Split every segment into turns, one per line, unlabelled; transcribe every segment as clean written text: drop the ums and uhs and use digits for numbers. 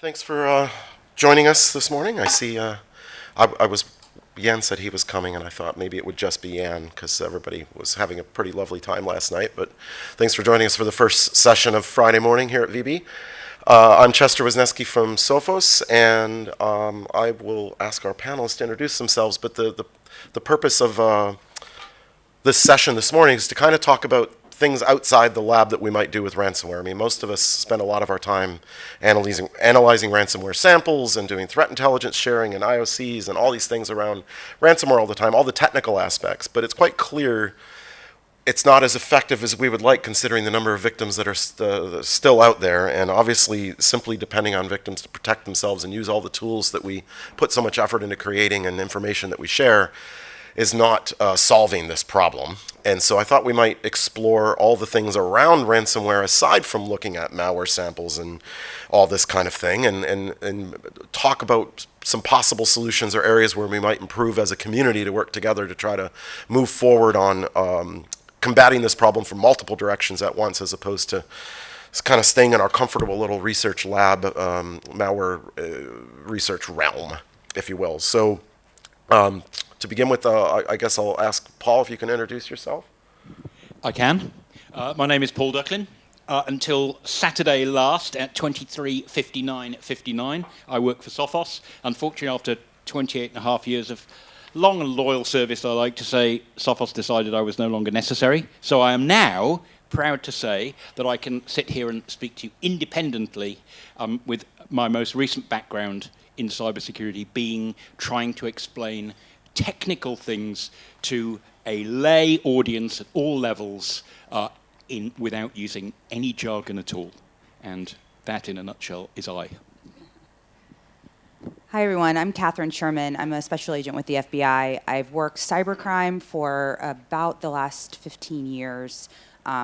Thanks for joining us this morning. I see. Yan said he was coming, and I thought maybe it would just be Yan because everybody was having a pretty lovely time last night. But thanks for joining us for the first session of Friday morning here at VB. I'm Chester Wisniewski from Sophos, and I will ask our panelists to introduce themselves. But the purpose of this session this morning is to kind of talk about things outside the lab that we might do with ransomware. I mean, most of us spend a lot of our time analyzing ransomware samples and doing threat intelligence sharing and IOCs and all these things around ransomware all the time, all the technical aspects. But it's quite clear it's not as effective as we would like, considering the number of victims that are still out there, and obviously simply depending on victims to protect themselves and use all the tools that we put so much effort into creating and information that we share is not solving this problem. And so I thought we might explore all the things around ransomware aside from looking at malware samples and all this kind of thing, and talk about some possible solutions or areas where we might improve as a community to work together to try to move forward on combating this problem from multiple directions at once, as opposed to kind of staying in our comfortable little research lab, malware research realm, if you will. So to begin with, I guess I'll ask Paul if you can introduce yourself.
I can. My name is Paul Ducklin. Until Saturday last at 23:59:59, I work for Sophos. Unfortunately, after 28 and a half years of long and loyal service, I like to say, Sophos decided I was no longer necessary. So I am now proud to say that I can sit here and speak to you independently with my most recent background in cybersecurity being trying to explain technical things to a lay audience at all levels without using any jargon at all. And that, in a nutshell, is I.
Hi, everyone. I'm Kathryn Sherman. I'm a special agent with the FBI. I've worked cybercrime for about the last 15 years,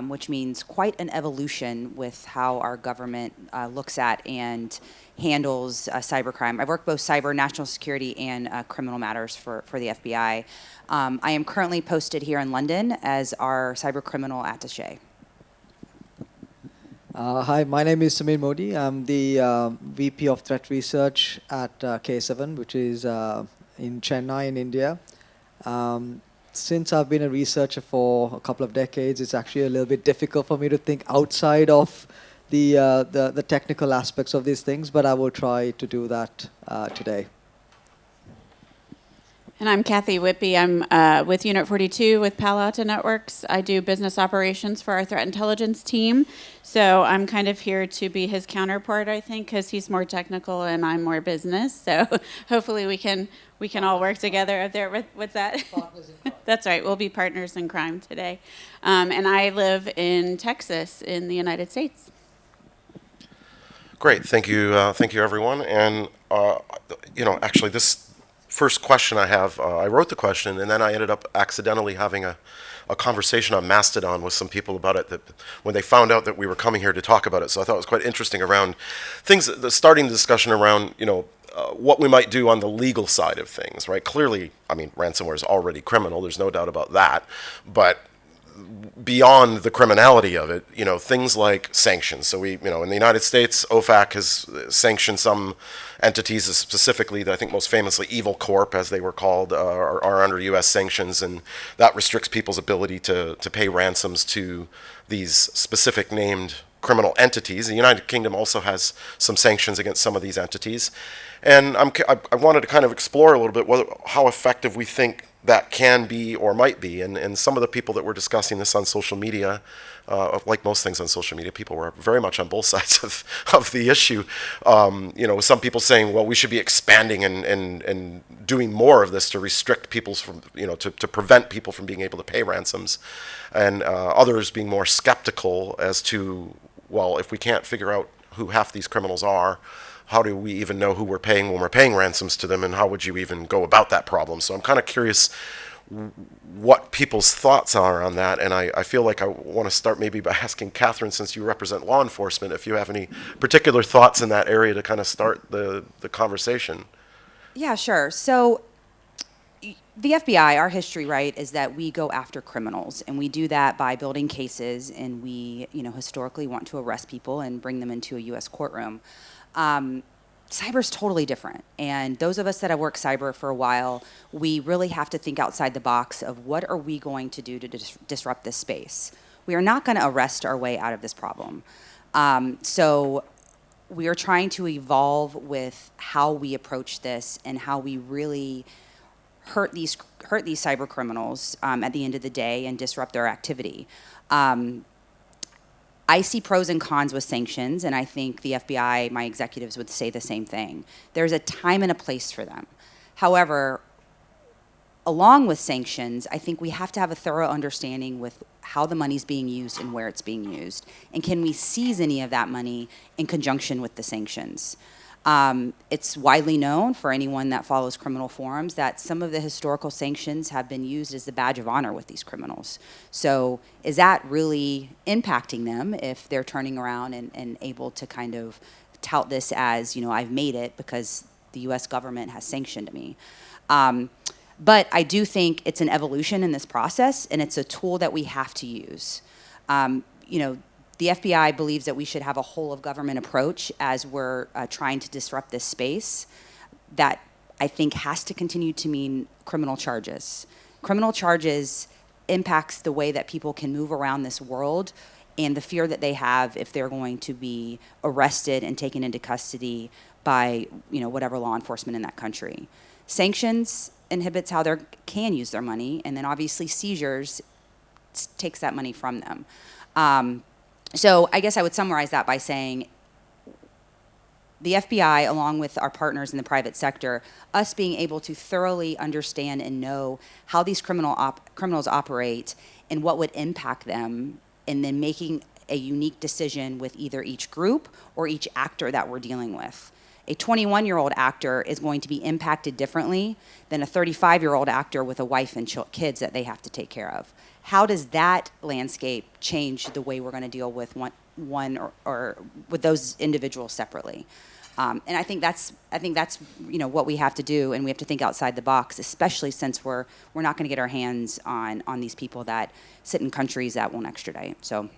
which means quite an evolution with how our government looks at and handles cybercrime. I've worked both cyber, national security, and criminal matters for the FBI. I am currently posted here in London as our cyber criminal attaché.
Hi, my name is Samir Mody. I'm the VP of Threat Research at K7, which is in Chennai in India. Since I've been a researcher for a couple of decades, it's actually a little bit difficult for me to think outside of the technical aspects of these things, but I will try to do that today.
And I'm Kathi Whitbey. I'm with Unit 42 with Palo Alto Networks. I do business operations for our threat intelligence team. So I'm kind of here to be his counterpart, I think, because he's more technical and I'm more business. So hopefully we can all work together up there. What's that?
Partners in crime.
That's right. We'll be partners in crime today. And I live in Texas in the United States.
Great, thank you, everyone. And actually, this first question I have, I wrote the question, and then I ended up accidentally having a conversation on Mastodon with some people about it, that when they found out that we were coming here to talk about it. So I thought it was quite interesting around things, starting the discussion around, what we might do on the legal side of things, right? Clearly, I mean, ransomware is already criminal. There's no doubt about that. But beyond the criminality of it, things like sanctions. So we, in the United States, OFAC has sanctioned some entities, specifically, I think most famously Evil Corp, as they were called, are under U.S. sanctions, and that restricts people's ability to pay ransoms to these specific named criminal entities. The United Kingdom also has some sanctions against some of these entities. And I wanted to kind of explore a little bit how effective we think that can be or might be. And some of the people that were discussing this on social media, like most things on social media, people were very much on both sides of the issue. Some people saying, well, we should be expanding and doing more of this to restrict people's from, to prevent people from being able to pay ransoms. And others being more skeptical as to, well, if we can't figure out who half these criminals are, how do we even know who we're paying when we're paying ransoms to them, and how would you even go about that problem? So I'm kind of curious what people's thoughts are on that, and I feel like I want to start maybe by asking Kathryn, since you represent law enforcement, if you have any particular thoughts in that area to kind of start the conversation.
Yeah, sure. So the FBI, our history, right, is that we go after criminals, and we do that by building cases, and we, historically want to arrest people and bring them into a U.S. courtroom. cyber's totally different. And those of us that have worked cyber for a while, we really have to think outside the box of what are we going to do to disrupt this space. We are not going to arrest our way out of this problem. So we are trying to evolve with how we approach this and how we really hurt these cyber criminals at the end of the day and disrupt their activity. I see pros and cons with sanctions, and I think the FBI, my executives, would say the same thing. There's a time and a place for them. However, along with sanctions, I think we have to have a thorough understanding with how the money's being used and where it's being used. And can we seize any of that money in conjunction with the sanctions? It's widely known for anyone that follows criminal forums that some of the historical sanctions have been used as the badge of honor with these criminals. So is that really impacting them if they're turning around and able to kind of tout this as, I've made it because the US government has sanctioned me? But I do think it's an evolution in this process, and it's a tool that we have to use. The FBI believes that we should have a whole of government approach as we're trying to disrupt this space. That I think has to continue to mean criminal charges. Criminal charges impacts the way that people can move around this world and the fear that they have if they're going to be arrested and taken into custody by whatever law enforcement in that country. Sanctions inhibits how they can use their money, and then obviously seizures takes that money from them. So I guess I would summarize that by saying the FBI, along with our partners in the private sector, us being able to thoroughly understand and know how these criminals operate and what would impact them, and then making a unique decision with either each group or each actor that we're dealing with. A 21-year-old actor is going to be impacted differently than a 35-year-old actor with a wife and kids that they have to take care of. How does that landscape change the way we're going to deal with one or with those individuals separately? And I think that's what we have to do, and we have to think outside the box, especially since we're not going to get our hands on these people that sit in countries that won't extradite. So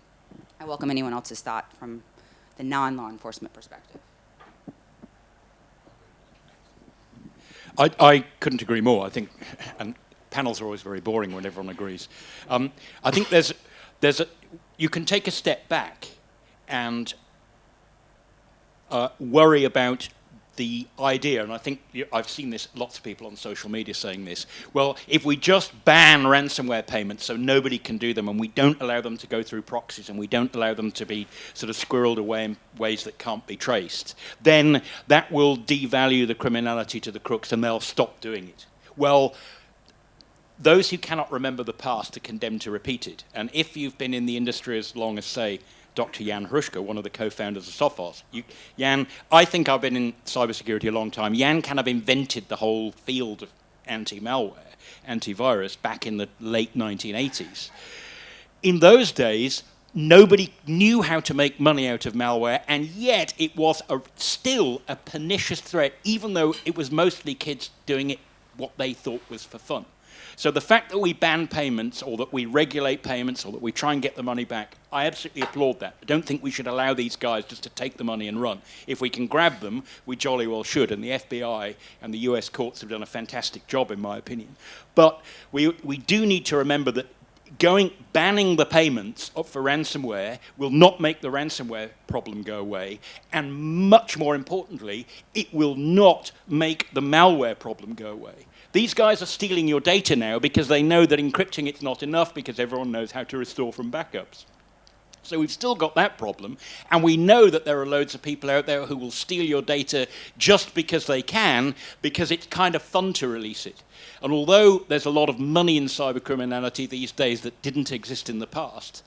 I welcome anyone else's thought from the non-law enforcement perspective.
I couldn't agree more. I think, and panels are always very boring when everyone agrees. I think you can take a step back and worry about the idea, and I think I've seen this, lots of people on social media saying this, well, if we just ban ransomware payments so nobody can do them, and we don't allow them to go through proxies, and we don't allow them to be sort of squirreled away in ways that can't be traced, then that will devalue the criminality to the crooks and they'll stop doing it. Well, those who cannot remember the past are condemned to repeat it. And if you've been in the industry as long as, say, Dr. Jan Hrushka, one of the co-founders of Sophos. Jan, I think I've been in cybersecurity a long time. Jan kind of invented the whole field of anti-malware, antivirus, back in the late 1980s. In those days, nobody knew how to make money out of malware, and yet it was still a pernicious threat, even though it was mostly kids doing it what they thought was for fun. So the fact that we ban payments, or that we regulate payments, or that we try and get the money back, I absolutely applaud that. I don't think we should allow these guys just to take the money and run. If we can grab them, we jolly well should, and the FBI and the US courts have done a fantastic job, in my opinion. But we do need to remember that banning the payments for ransomware will not make the ransomware problem go away, and much more importantly, it will not make the malware problem go away. These guys are stealing your data now because they know that encrypting it's not enough, because everyone knows how to restore from backups. So we've still got that problem, and we know that there are loads of people out there who will steal your data just because they can, because it's kind of fun to release it. And although there's a lot of money in cybercriminality these days that didn't exist in the past,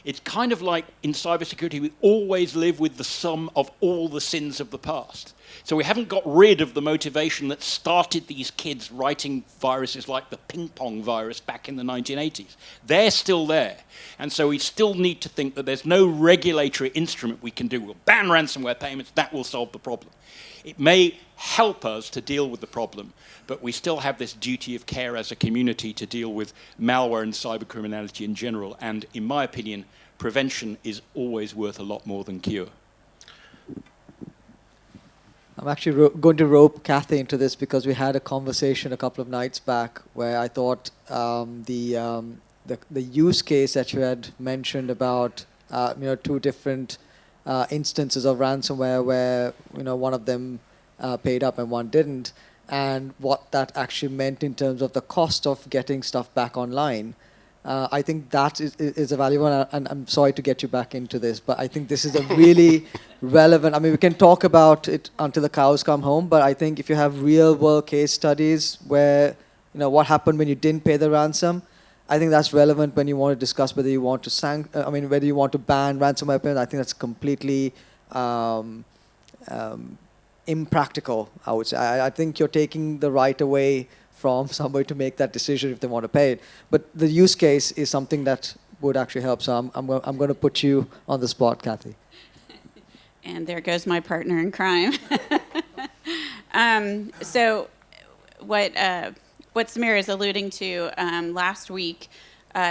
it's kind of like in cybersecurity, we always live with the sum of all the sins of the past. So we haven't got rid of the motivation that started these kids writing viruses like the ping pong virus back in the 1980s. They're still there. And so we still need to think that there's no regulatory instrument we can do. We'll ban ransomware payments, that will solve the problem. It may help us to deal with the problem, but we still have this duty of care as a community to deal with malware and cybercriminality in general. And in my opinion, prevention is always worth a lot more than cure.
I'm actually going to rope Kathi into this because we had a conversation a couple of nights back where I thought the use case that you had mentioned about two different instances of ransomware where one of them paid up and one didn't, and what that actually meant in terms of the cost of getting stuff back online. I think that is a valuable, and I'm sorry to get you back into this, but I think this is a really relevant. I mean, we can talk about it until the cows come home, but I think if you have real world case studies where, what happened when you didn't pay the ransom, I think that's relevant when you want to discuss whether you want to whether you want to ban ransomware payments. I think that's completely impractical, I would say. I think you're taking the right away from somebody to make that decision if they want to pay it. But the use case is something that would actually help. So I'm going to put you on the spot, Kathi.
And there goes my partner in crime. So what Samir is alluding to, last week,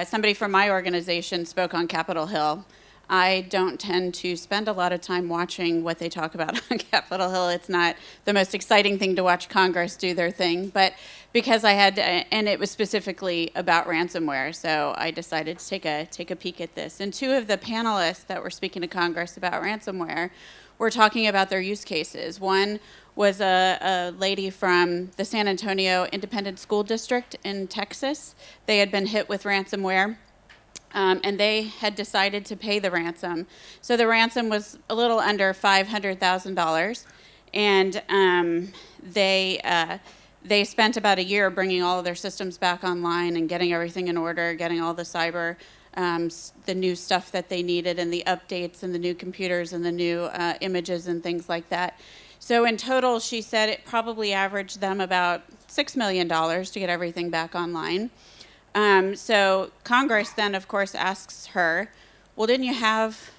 somebody from my organization spoke on Capitol Hill. I don't tend to spend a lot of time watching what they talk about on Capitol Hill. It's not the most exciting thing to watch Congress do their thing, but because I had, and it was specifically about ransomware, so I decided to take a peek at this. And two of the panelists that were speaking to Congress about ransomware were talking about their use cases. One was a lady from the San Antonio Independent School District in Texas. They had been hit with ransomware. And they had decided to pay the ransom. So the ransom was a little under $500,000, and they spent about a year bringing all of their systems back online and getting everything in order, getting all the cyber, the new stuff that they needed, and the updates, and the new computers, and the new images, and things like that. So in total, she said it probably averaged them about $6 million to get everything back online. So Congress then, of course, asks her, well, didn't you have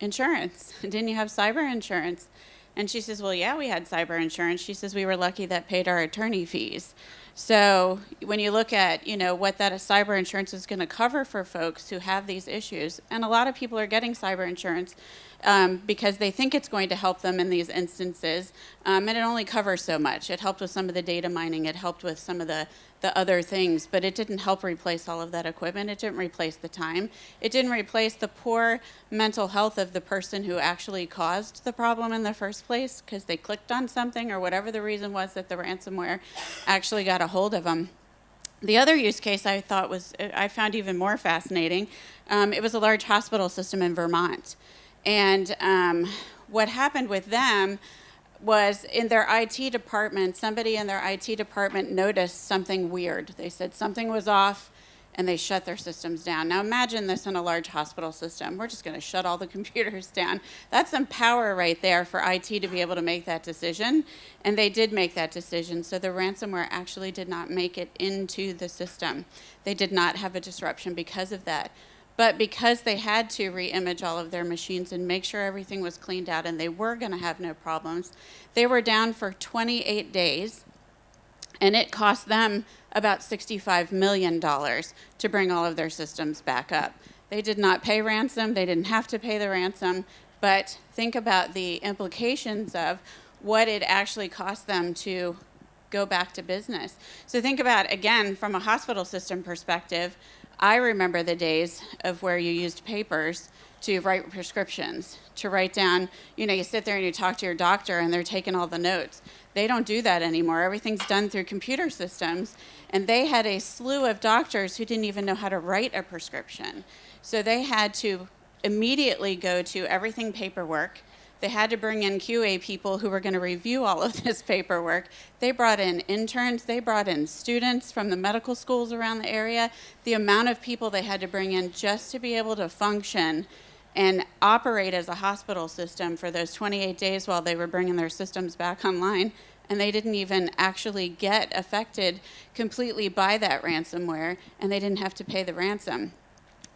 insurance? Didn't you have cyber insurance? And she says, well, yeah, we had cyber insurance. She says we were lucky that paid our attorney fees. So when you look at, what that cyber insurance is going to cover for folks who have these issues, and a lot of people are getting cyber insurance because they think it's going to help them in these instances, and it only covers so much. It helped with some of the data mining. It helped with some of the other things, but it didn't help replace all of that equipment. It didn't replace the time. It didn't replace the poor mental health of the person who actually caused the problem in the first place because they clicked on something or whatever the reason was that the ransomware actually got a hold of them. The other use case I found even more fascinating. It was a large hospital system in Vermont. And what happened with them was in their IT department, somebody in their IT department noticed something weird. They said something was off, and they shut their systems down. Now imagine this in a large hospital system. We're just going to shut all the computers down. That's some power right there for IT to be able to make that decision, and they did make that decision. So the ransomware actually did not make it into the system. They did not have a disruption because of that. But because they had to re-image all of their machines and make sure everything was cleaned out and they were going to have no problems, they were down for 28 days, and it cost them about $65 million to bring all of their systems back up. They did not pay ransom. They didn't have to pay the ransom. But think about the implications of what it actually cost them to go back to business. So think about, again, from a hospital system perspective, I remember the days of where you used papers to write prescriptions, to write down, you sit there and you talk to your doctor and they're taking all the notes. They don't do that anymore. Everything's done through computer systems. And they had a slew of doctors who didn't even know how to write a prescription. So they had to immediately go to everything paperwork. They had to bring in QA people who were going to review all of this paperwork. They brought in interns. They brought in students from the medical schools around the area. The amount of people they had to bring in just to be able to function and operate as a hospital system for those 28 days while they were bringing their systems back online, and they didn't even actually get affected completely by that ransomware, and they didn't have to pay the ransom.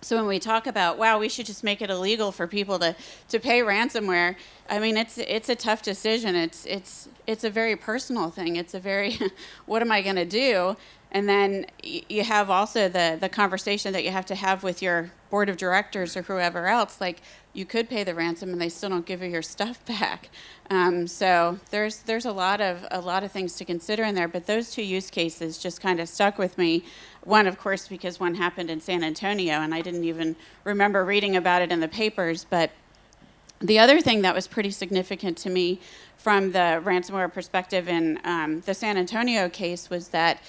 So when we talk about, wow, we should just make it illegal for people to pay ransomware, I mean, it's a tough decision. It's a very personal thing. It's a very, what am I going to do? And then you have also the conversation that you have to have with your board of directors or whoever else. Like, you could pay the ransom and they still don't give you your stuff back. So there's a lot of things to consider in there. But those two use cases just kind of stuck with me. One, of course, because one happened in San Antonio, and I didn't even remember reading about it in the papers. But the other thing that was pretty significant to me from the ransomware perspective in the San Antonio case was that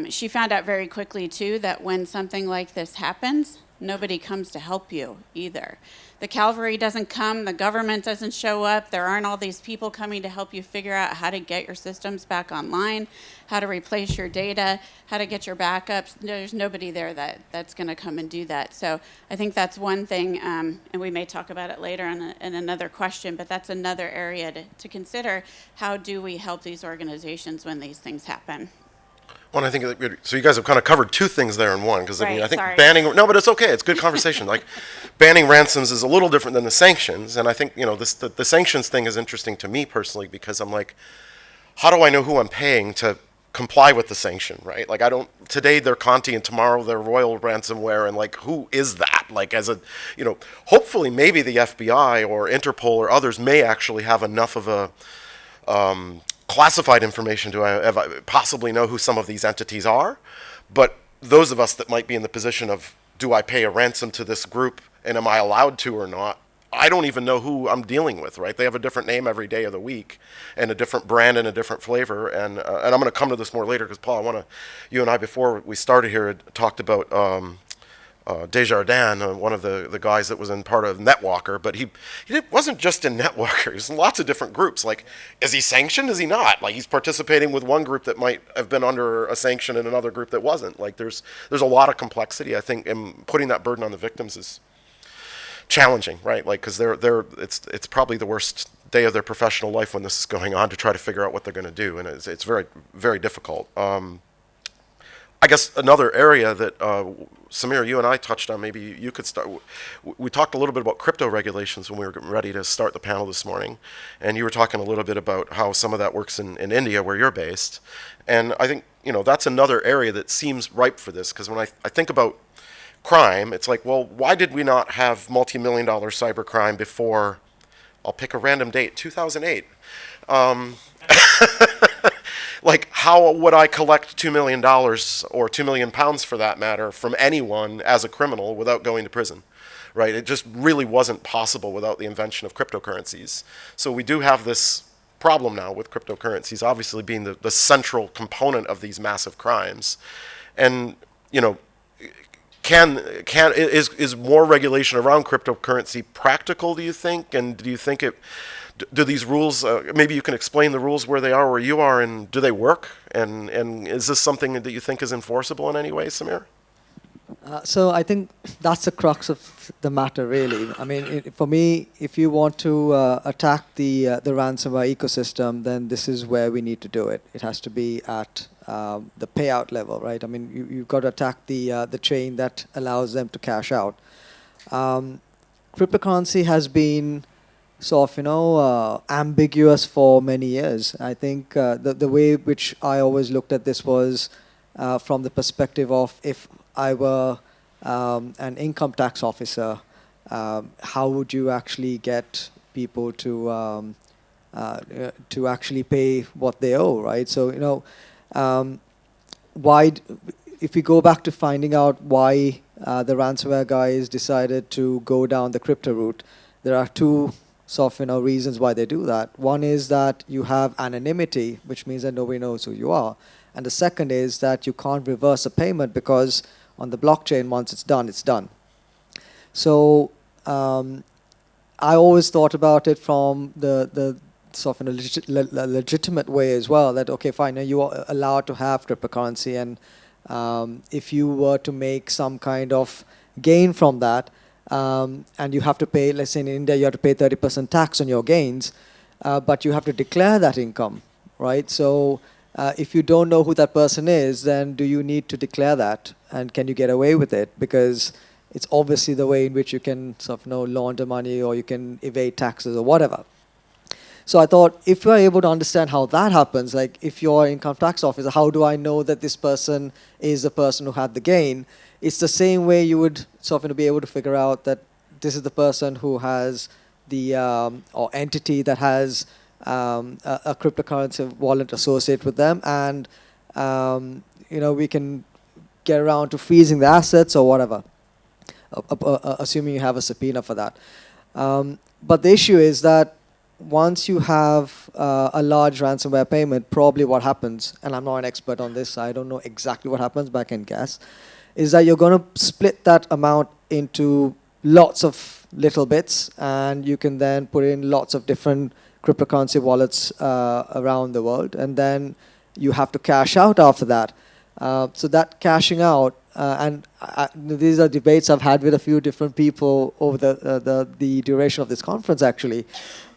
she found out very quickly, too, that when something like this happens, nobody comes to help you either. The cavalry doesn't come, the government doesn't show up, there aren't all these people coming to help you figure out how to get your systems back online, how to replace your data, how to get your backups. There's nobody there that's going to come and do that. So I think that's one thing, and we may talk about it later in another question, but that's another area to consider. How do we help these organizations when these things happen?
Well, I think so. You guys have kind of covered two things there in one, because
Right,
I think
sorry.
banning. No, but it's okay. It's good conversation. Like, banning ransoms is a little different than the sanctions, and I think the sanctions thing is interesting to me personally, because I'm like, how do I know who I'm paying to comply with the sanction, right? Like, I don't. Today they're Conti, and tomorrow they're Royal Ransomware, and like, who is that? Like, as a, hopefully maybe the FBI or Interpol or others may actually have enough of a classified information to possibly know who some of these entities are. But those of us that might be in the position of, do I pay a ransom to this group, and am I allowed to or not? I don't even know who I'm dealing with, right? They have a different name every day of the week, and a different brand and a different flavor. And I'm going to come to this more later, because Paul, you and I, before we started here, had talked about Desjardins, one of the guys that was in part of Netwalker, but he wasn't just in Netwalker. He's in lots of different groups. Like, is he sanctioned? Is he not? Like, he's participating with one group that might have been under a sanction and another group that wasn't. Like, there's a lot of complexity, I think, and putting that burden on the victims is challenging, right? Like, because it's probably the worst day of their professional life when this is going on, to try to figure out what they're going to do, and it's very, very difficult. I guess another area that, Samir, you and I touched on, maybe you could start. We talked a little bit about crypto regulations when we were getting ready to start the panel this morning, and you were talking a little bit about how some of that works in India, where you're based. And I think, that's another area that seems ripe for this, because when I think about crime, it's like, well, why did we not have multi-million-dollar cybercrime before, I'll pick a random date, 2008? Like, how would I collect $2 million or £2 million for that matter from anyone as a criminal without going to prison, right? It just really wasn't possible without the invention of cryptocurrencies. So we do have this problem now with cryptocurrencies obviously being the central component of these massive crimes. And, is more regulation around cryptocurrency practical, do you think? And do you think do these rules, maybe you can explain the rules where they are, where you are, and do they work? And is this something that you think is enforceable in any way, Samir?
So I think that's the crux of the matter, really. I mean, for me, if you want to attack the ransomware ecosystem, then this is where we need to do it. It has to be at the payout level, right? I mean, you've got to attack the chain that allows them to cash out. Cryptocurrency has been sort of, ambiguous for many years. I think the way which I always looked at this was from the perspective of, if I were an income tax officer, how would you actually get people to actually pay what they owe, right? So, if we go back to finding out why the ransomware guys decided to go down the crypto route, there are two sort of, reasons why they do that. One is that you have anonymity, which means that nobody knows who you are. And the second is that you can't reverse a payment, because on the blockchain, once it's done, it's done. So I always thought about it from the sort of a legitimate way as well, that, okay, fine, you are allowed to have cryptocurrency, and if you were to make some kind of gain from that, and you have to pay, let's say in India, you have to pay 30% tax on your gains, but you have to declare that income, right? So if you don't know who that person is, then do you need to declare that? And can you get away with it? Because it's obviously the way in which you can sort of launder money, or you can evade taxes or whatever. So I thought, if you're able to understand how that happens, like if you're an income tax officer, how do I know that this person is the person who had the gain? It's the same way you would sort of be able to figure out that this is the person who has the or entity that has a cryptocurrency wallet associated with them, and we can get around to freezing the assets or whatever, assuming you have a subpoena for that. But the issue is that once you have a large ransomware payment, probably what happens, and I'm not an expert on this, so I don't know exactly what happens, but I can guess, is that you're going to split that amount into lots of little bits, and you can then put in lots of different cryptocurrency wallets around the world, and then you have to cash out after that. So that cashing out, and these are debates I've had with a few different people over the duration of this conference, actually.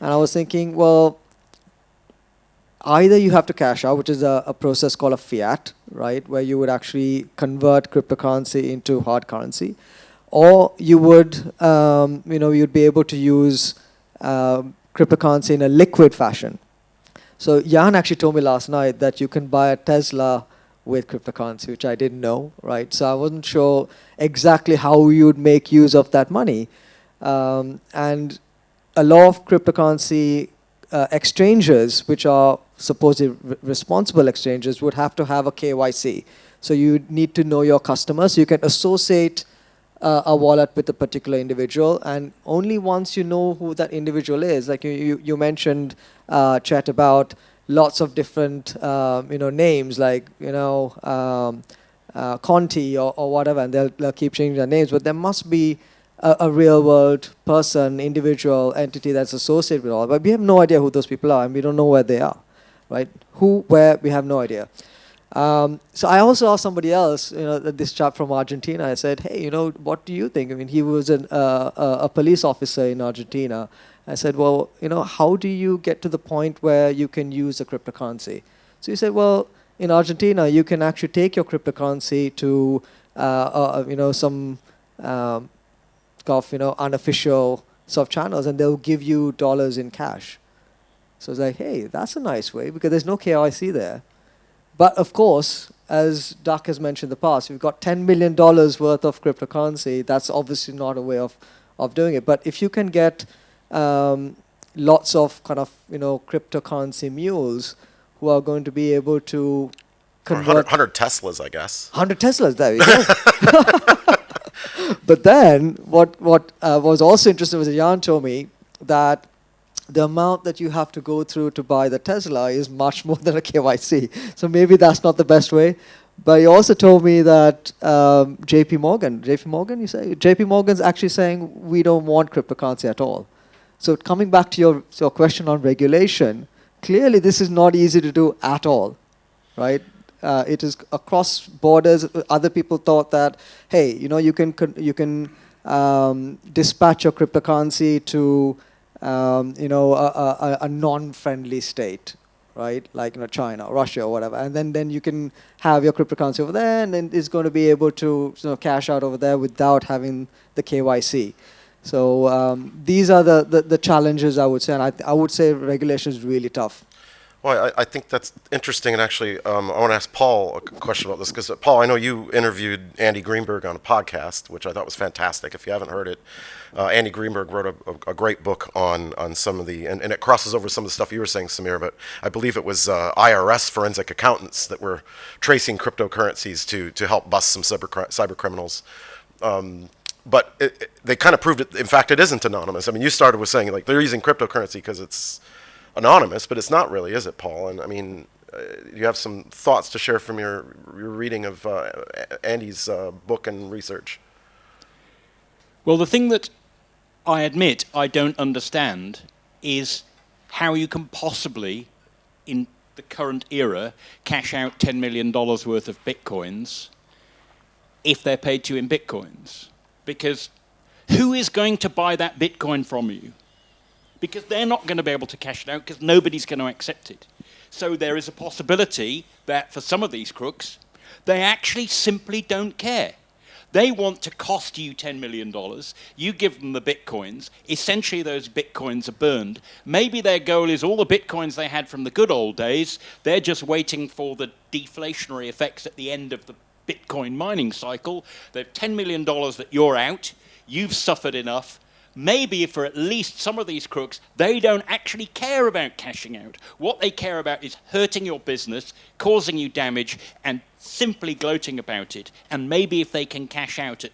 And I was thinking, well, either you have to cash out, which is a process called a fiat, right, where you would actually convert cryptocurrency into hard currency, or you would, you'd be able to use cryptocurrency in a liquid fashion. So Jan actually told me last night that you can buy a Tesla with cryptocurrency, which I didn't know, right? So I wasn't sure exactly how you would make use of that money. And a lot of cryptocurrency exchanges, which are supposedly responsible exchanges, would have to have a KYC. So you need to know your customers. So you can associate a wallet with a particular individual, and only once you know who that individual is, like you mentioned, Chet, about lots of different names, like Conti or whatever, and they'll keep changing their names, but there must be a real world person, individual entity that's associated with all. But we have no idea who those people are, and we don't know where they are, right? Who, where, we have no idea. So I also asked somebody else, this chap from Argentina. I said, hey, what do you think? I mean, he was a police officer in Argentina. I said, well, how do you get to the point where you can use a cryptocurrency? So he said, well, in Argentina, you can actually take your cryptocurrency to, some unofficial sort of channels, and they'll give you dollars in cash. So it's like, hey, that's a nice way, because there's no KYC there. But of course, as Duck has mentioned in the past, we've got $10 million worth of cryptocurrency. That's obviously not a way of doing it. But if you can get lots of kind of cryptocurrency mules who are going to be able to convert
100 Teslas, I guess.
100 Teslas, there you go. But then what was also interesting was that Jan told me that the amount that you have to go through to buy the Tesla is much more than a KYC. So maybe that's not the best way. But he also told me that JP Morgan's actually saying we don't want cryptocurrency at all. So coming back to your question on regulation, clearly this is not easy to do at all, right? It is across borders. Other people thought that, hey, you can dispatch your cryptocurrency to a non-friendly state, right? Like China, Russia, or whatever, and then you can have your cryptocurrency over there, and then it's going to be able to cash out over there without having the KYC. So these are the challenges, I would say, and I would say regulation is really tough.
Well, I think that's interesting, and actually, I want to ask Paul a question about this, because Paul, I know you interviewed Andy Greenberg on a podcast, which I thought was fantastic. If you haven't heard it, Andy Greenberg wrote a great book on some of the, and it crosses over some of the stuff you were saying, Samir, but I believe it was IRS forensic accountants that were tracing cryptocurrencies to help bust some cyber criminals. But they kind of proved it. In fact, it isn't anonymous. I mean, you started with saying like they're using cryptocurrency because it's anonymous, but it's not really, is it, Paul? And I mean, you have some thoughts to share from your reading of Andy's book and research.
Well, the thing that I admit I don't understand is how you can possibly, in the current era, cash out $10 million worth of bitcoins if they're paid to you in bitcoins. Because who is going to buy that bitcoin from you? Because they're not going to be able to cash it out because nobody's going to accept it. So there is a possibility that for some of these crooks, they actually simply don't care. They want to cost you $10 million. You give them the bitcoins. Essentially, those bitcoins are burned. Maybe their goal is all the bitcoins they had from the good old days, they're just waiting for the deflationary effects at the end of the Bitcoin mining cycle. They've $10 million that you're out. You've suffered enough. Maybe for at least some of these crooks, they don't actually care about cashing out. What they care about is hurting your business, causing you damage, and simply gloating about it. And maybe if they can cash out at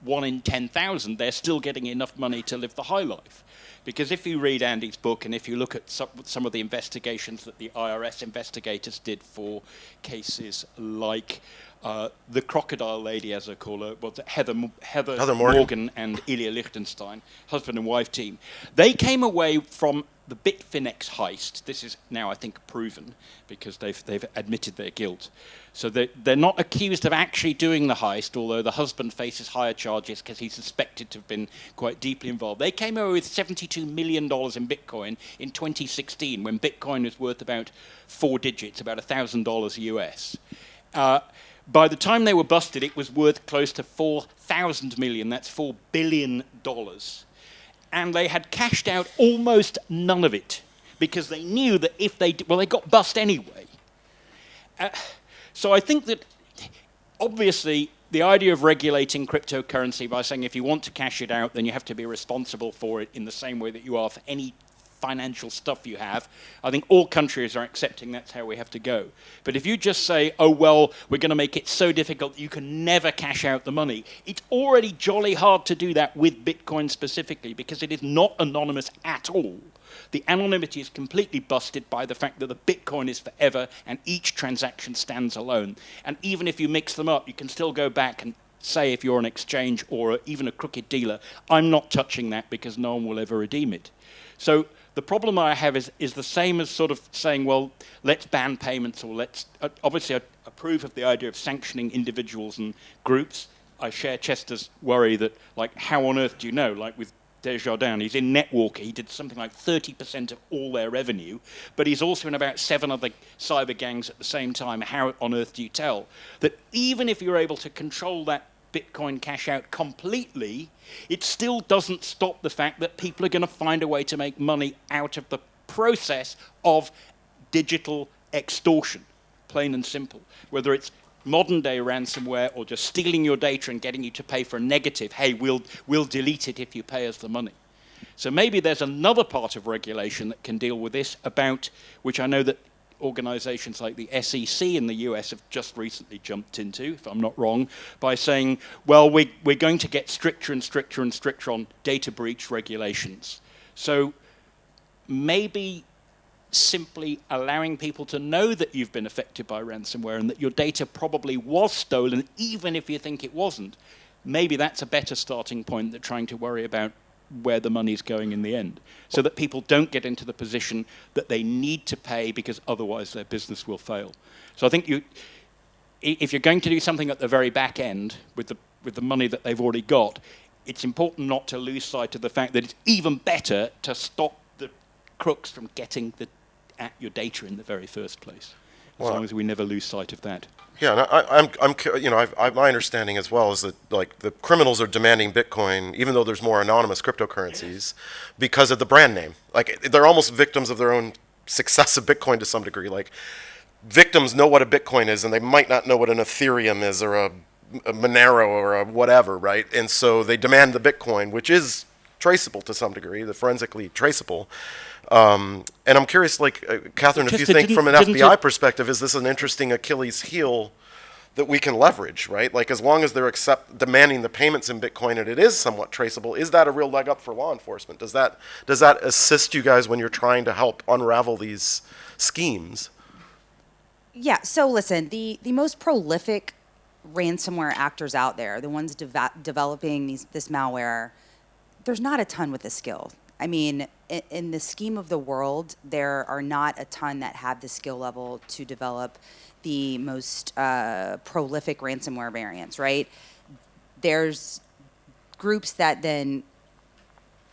1 in 10,000, they're still getting enough money to live the high life. Because if you read Andy's book and if you look at some of the investigations that the IRS investigators did for cases like the crocodile lady, as I call her, Heather Morgan and Ilya Lichtenstein, husband and wife team, they came away from the Bitfinex heist. This is now, I think, proven because they've admitted their guilt. So they're not accused of actually doing the heist, although the husband faces higher charges because he's suspected to have been quite deeply involved. They came away with $72 million in Bitcoin in 2016 when Bitcoin was worth about 4 digits, about $1,000 US. By the time they were busted, it was worth close to 4,000 million. That's $4 billion. And they had cashed out almost none of it because they knew that if they got bust anyway. So I think that obviously the idea of regulating cryptocurrency by saying if you want to cash it out, then you have to be responsible for it in the same way that you are for any financial stuff you have. I think all countries are accepting that's how we have to go. But if you just say, oh, well, we're going to make it so difficult you can never cash out the money, it's already jolly hard to do that with Bitcoin specifically because it is not anonymous at all. The anonymity is completely busted by the fact that the Bitcoin is forever and each transaction stands alone. And even if you mix them up, you can still go back and say if you're an exchange or even a crooked dealer, I'm not touching that because no one will ever redeem it. So the problem I have is the same as sort of saying, well, let's ban payments or let's... obviously, I approve of the idea of sanctioning individuals and groups. I share Chester's worry that, like, how on earth do you know? Like with Desjardins, he's in Netwalker. He did something like 30% of all their revenue, but he's also in about 7 other cyber gangs at the same time. How on earth do you tell? That even if you're able to control that Bitcoin cash out completely, it still doesn't stop the fact that people are going to find a way to make money out of the process of digital extortion, plain and simple. Whether it's modern day ransomware or just stealing your data and getting you to pay for a negative, hey, we'll delete it if you pay us the money. So maybe there's another part of regulation that can deal with this, about which I know that organizations like the SEC in the US have just recently jumped into, if I'm not wrong, by saying, well, we're going to get stricter and stricter and stricter on data breach regulations. So maybe simply allowing people to know that you've been affected by ransomware and that your data probably was stolen, even if you think it wasn't, maybe that's a better starting point than trying to worry about where the money's going in the end, so that people don't get into the position that they need to pay because otherwise their business will fail. So I think if you're going to do something at the very back end with the money that they've already got, it's important not to lose sight of the fact that it's even better to stop the crooks from getting at your data in the very first place. As long as we never lose sight of that.
Yeah, and my understanding as well is that like the criminals are demanding Bitcoin, even though there's more anonymous cryptocurrencies, because of the brand name. Like they're almost victims of their own success of Bitcoin to some degree. Like victims know what a Bitcoin is, and they might not know what an Ethereum is, or a Monero, or a whatever, right? And so they demand the Bitcoin, which is traceable to some degree, the forensically traceable. And I'm curious, like, Kathryn, if you think from an FBI perspective, is this an interesting Achilles heel that we can leverage, right? Like, as long as they're demanding the payments in Bitcoin and it is somewhat traceable, is that a real leg up for law enforcement? Does that assist you guys when you're trying to help unravel these schemes?
Yeah, so listen, the most prolific ransomware actors out there, the ones developing this malware, there's not a ton with the skill. I mean, in the scheme of the world, there are not a ton that have the skill level to develop the most prolific ransomware variants, right? There's groups that then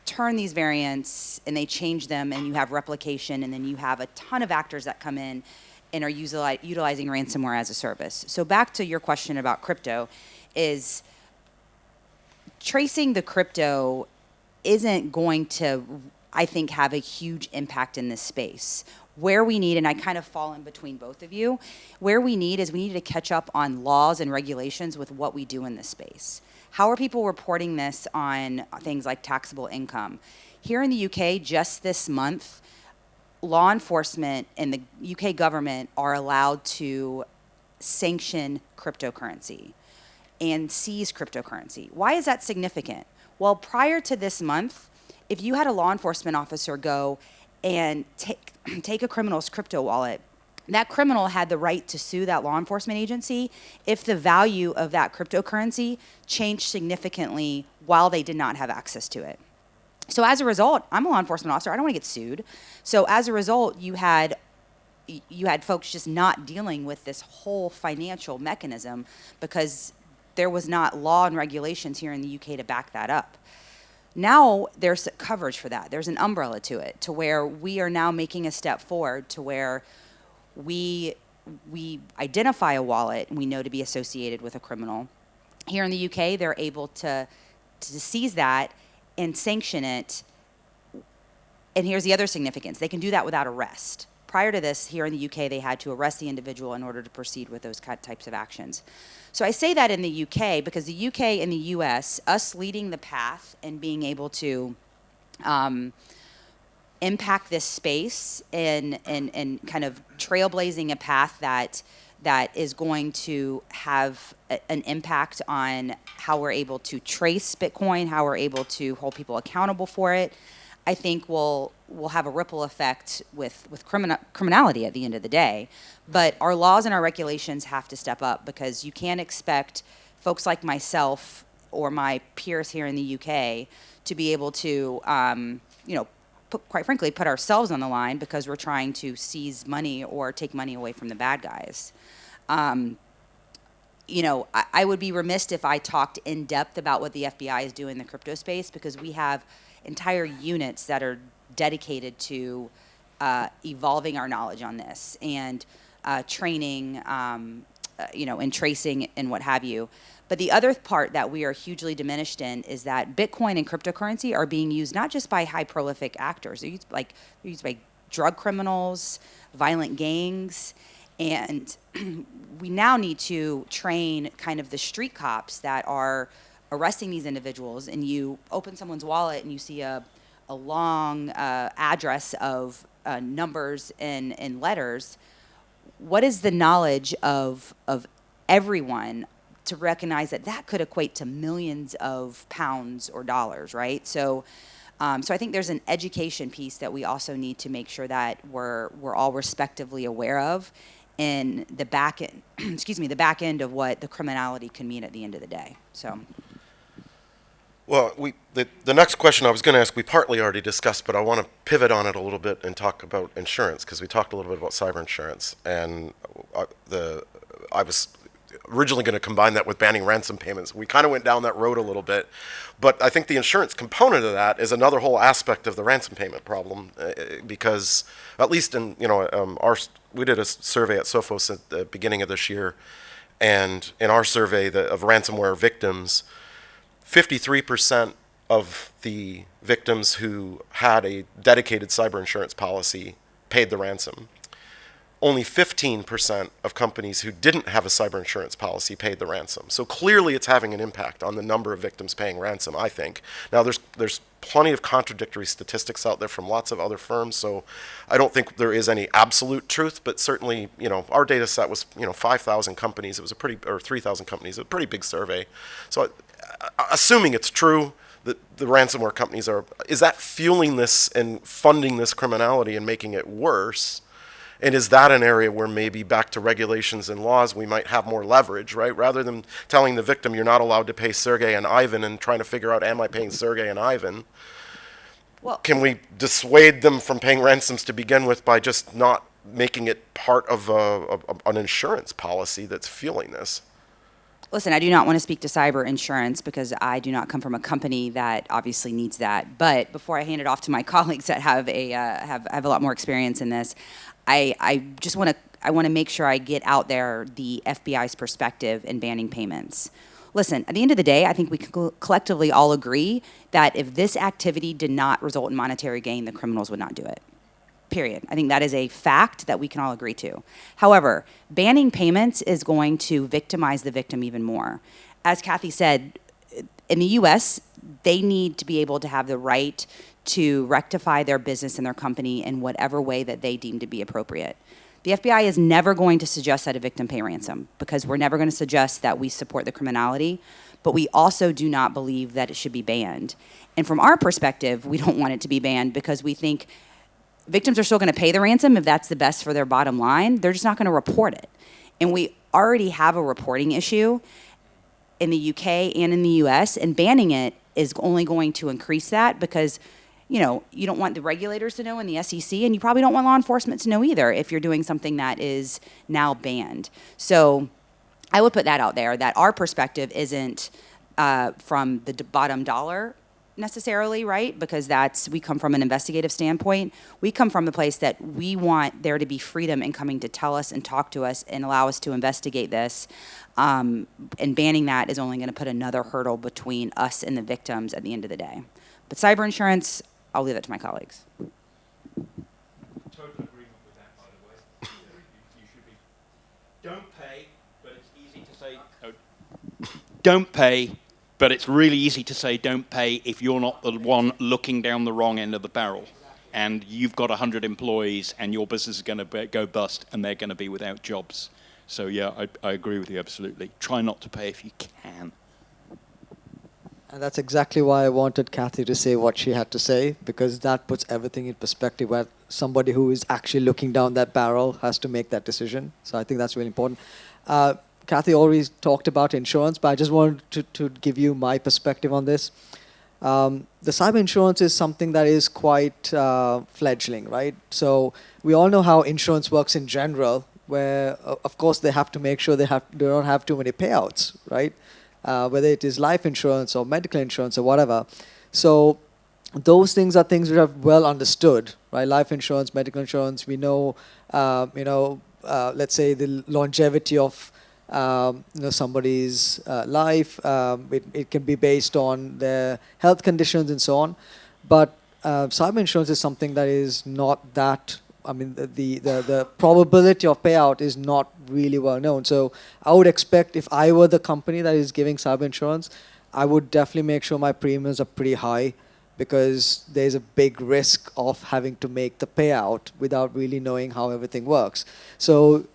turn these variants and they change them, and you have replication, and then you have a ton of actors that come in and are utilizing ransomware as a service. So back to your question about crypto is, tracing the crypto isn't going to, I think, have a huge impact in this space. Where we need, and I kind of fall in between both of you, where we need to catch up on laws and regulations with what we do in this space. How are people reporting this on things like taxable income? Here in the UK, just this month, law enforcement and the UK government are allowed to sanction cryptocurrency and seize cryptocurrency. Why is that significant? Well, prior to this month, if you had a law enforcement officer go and take a criminal's crypto wallet, that criminal had the right to sue that law enforcement agency if the value of that cryptocurrency changed significantly while they did not have access to it. So as a result, I'm a law enforcement officer. I don't want to get sued. So as a result, you had folks just not dealing with this whole financial mechanism because there was not law and regulations here in the UK to back that up. Now there's coverage for that. There's an umbrella to it, to where we are now making a step forward to where we identify a wallet we know to be associated with a criminal. Here in the UK, they're able to seize that and sanction it. And here's the other significance. They can do that without arrest. Prior to this, here in the UK, they had to arrest the individual in order to proceed with those types of actions. So I say that in the UK because the UK and the US, us leading the path and being able to impact this space and kind of trailblazing a path that is going to have an impact on how we're able to trace Bitcoin, how we're able to hold people accountable for it, I think will have a ripple effect with criminality at the end of the day. But our laws and our regulations have to step up because you can't expect folks like myself or my peers here in the UK to be able to, quite frankly, put ourselves on the line because we're trying to seize money or take money away from the bad guys. I would be remiss if I talked in depth about what the FBI is doing in the crypto space because we have entire units that are dedicated to evolving our knowledge on this and training, and tracing and what have you. But the other part that we are hugely diminished in is that Bitcoin and cryptocurrency are being used not just by high prolific actors, they're used by drug criminals, violent gangs, and we now need to train kind of the street cops that are arresting these individuals. And you open someone's wallet and you see a long address of numbers and letters. What is the knowledge of everyone to recognize that could equate to millions of pounds or dollars, right? So I think there's an education piece that we also need to make sure that we're all respectively aware of in the back end, the back end of what the criminality can mean at the end of the day. So.
Well, the next question I was going to ask, we partly already discussed, but I want to pivot on it a little bit and talk about insurance because we talked a little bit about cyber insurance, and I was originally going to combine that with banning ransom payments. We kind of went down that road a little bit, but I think the insurance component of that is another whole aspect of the ransom payment problem because at least in we did a survey at Sophos at the beginning of this year, and in our survey of ransomware victims, 53% of the victims who had a dedicated cyber insurance policy paid the ransom. Only 15% of companies who didn't have a cyber insurance policy paid the ransom. So clearly it's having an impact on the number of victims paying ransom, I think. Now there's plenty of contradictory statistics out there from lots of other firms, so I don't think there is any absolute truth, but certainly, our data set was, 5,000 companies. It was or 3,000 companies, a pretty big survey. So assuming it's true that the ransomware companies is that fueling this and funding this criminality and making it worse? And is that an area where maybe back to regulations and laws we might have more leverage, right? Rather than telling the victim you're not allowed to pay Sergey and Ivan and trying to figure out, am I paying Sergey and Ivan? Well, can we dissuade them from paying ransoms to begin with by just not making it part of an insurance policy that's fueling this?
Listen, I do not want to speak to cyber insurance because I do not come from a company that obviously needs that. But before I hand it off to my colleagues that have a lot more experience in this, I want to make sure I get out there the FBI's perspective in banning payments. listen, at the end of the day, I think we can collectively all agree that if this activity did not result in monetary gain, the criminals would not do it. Period. I think that is a fact that we can all agree to. However, banning payments is going to victimize the victim even more. As Kathi said, in the US, they need to be able to have the right to rectify their business and their company in whatever way that they deem to be appropriate. The FBI is never going to suggest that a victim pay ransom, because we're never going to suggest that we support the criminality, but we also do not believe that it should be banned. And from our perspective, we don't want it to be banned because we think victims are still going to pay the ransom if that's the best for their bottom line. They're just not going to report it. And we already have a reporting issue in the UK and in the US, and banning it is only going to increase that because you don't want the regulators to know in the SEC, and you probably don't want law enforcement to know either if you're doing something that is now banned. So I would put that out there, that our perspective isn't from the bottom dollar necessarily, right? Because we come from an investigative standpoint. We come from the place that we want there to be freedom in coming to tell us and talk to us and allow us to investigate this. And banning that is only going to put another hurdle between us and the victims at the end of the day. But cyber insurance, I'll leave that to my colleagues.
Total agreement with that, by the way. You should be. Don't pay, but it's easy to say. Don't pay, but it's really easy to say don't pay if you're not the one looking down the wrong end of the barrel, and you've got 100 employees, and your business is going to go bust, and they're going to be without jobs. So yeah, I agree with you absolutely. Try not to pay if you can.
And that's exactly why I wanted Kathi to say what she had to say, because that puts everything in perspective where somebody who is actually looking down that barrel has to make that decision. So I think that's really important. Kathi already talked about insurance, but I just wanted to give you my perspective on this. The cyber insurance is something that is quite fledgling, right? So we all know how insurance works in general, where, of course, they have to make sure they don't have too many payouts, right? Whether it is life insurance or medical insurance or whatever. So those things are things which are well understood, right? Life insurance, medical insurance, we know, let's say the longevity of somebody's life. It can be based on their health conditions and so on. But cyber insurance is something that is not that, the probability of payout is not really well known. So I would expect if I were the company that is giving cyber insurance, I would definitely make sure my premiums are pretty high, because there's a big risk of having to make the payout without really knowing how everything works. So,